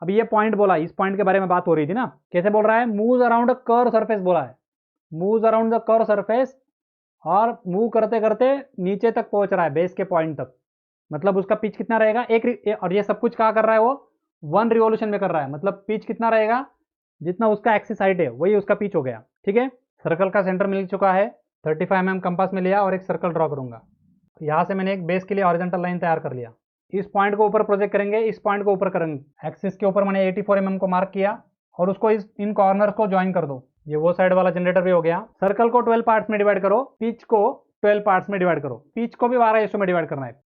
अब ये पॉइंट बोला, इस पॉइंट के बारे में बात हो रही थी ना, कैसे बोल रहा है, move around a curve surface बोला है, move around the curve surface, और मूव करते करते नीचे तक पहुंच रहा है, बेस के पॉइंट तक। मतलब उसका पिच कितना रहेगा, और ये सब कुछ कहाँ कर रहा है वो, 1 रिवॉल्यूशन में कर रहा है, मतलब पिच कितना रहेगा, जितना उसका एक्सिस हाइट है वही उसका पिच हो गया। ठीक है, सर्कल का सेंटर मिल चुका है, 35 mm कंपास में लिया और एक सर्कल ड्रॉ करूंगा। यहाँ से मैंने एक बेस के लिए हॉरिजॉन्टल लाइन तैयार कर लिया। इस पॉइंट को ऊपर प्रोजेक्ट करेंगे, इस पॉइंट को ऊपर करेंगे, एक्सिस के ऊपर मैंने 84 mm को मार्क किया और उसको इन कॉर्नर्स को ज्वाइन कर दो। ये वो साइड वाला जनरेटर भी हो गया। सर्कल को 12 पार्ट्स में डिवाइड करो, पिच को 12 पार्ट्स में डिवाइड करो, पिच को भी 12 में डिवाइड करना है।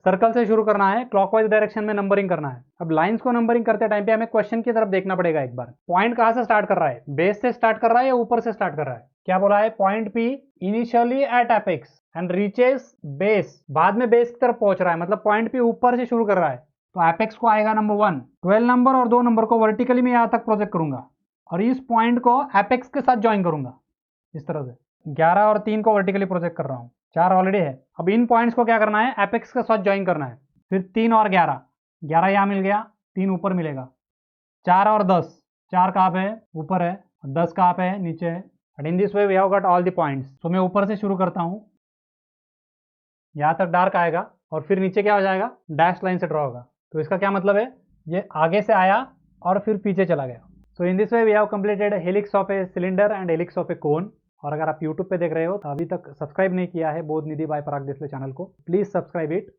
सर्कल से शुरू करना है, क्लॉकवाइज डायरेक्शन में नंबरिंग करना है। अब लाइंस को नंबरिंग करते टाइम पे हमें क्वेश्चन की तरफ देखना पड़ेगा एक बार। पॉइंट कहां से स्टार्ट कर रहा है, बेस से स्टार्ट कर रहा है या ऊपर से स्टार्ट कर रहा है। क्या बोला है, point P initially at apex and reaches base, बाद में बेस की तरफ पहुंच रहा है, मतलब पॉइंट पी ऊपर से शुरू कर रहा है, तो एपेक्स को आएगा नंबर 1। 12 नंबर और 2 नंबर को वर्टिकली मैं यहां तक प्रोजेक्ट करूंगा और इस पॉइंट को एपेक्स के साथ ज्वाइन करूंगा इस तरह से। 11 और 3 को वर्टिकली प्रोजेक्ट कर रहा हूं, 4 ऑलरेडी है। अब इन पॉइंट्स को क्या करना है, एपेक्स के साथ ज्वाइन करना है। फिर 3 और 11, 11 यहाँ मिल गया, 3 ऊपर मिलेगा। 4 और 10, 4 कहाँ पे है, ऊपर है, 10 कहाँ पे है, नीचे है। And in this way we have got all the points. तो मैं ऊपर से शुरू करता हूँ, यहाँ तक डार्क आएगा और फिर नीचे क्या हो जाएगा, डैश लाइन से ड्रॉ होगा। तो इसका क्या मतलब है, ये आगे से आया और फिर पीछे चला गया। So in this way we have completed helix of a cylinder and helix of a cone. और अगर आप यूट्यूब पे देख रहे हो तो अभी तक सब्सक्राइब नहीं किया है बोध निधि बाय पराग देसले चैनल को, प्लीज सब्सक्राइब इट।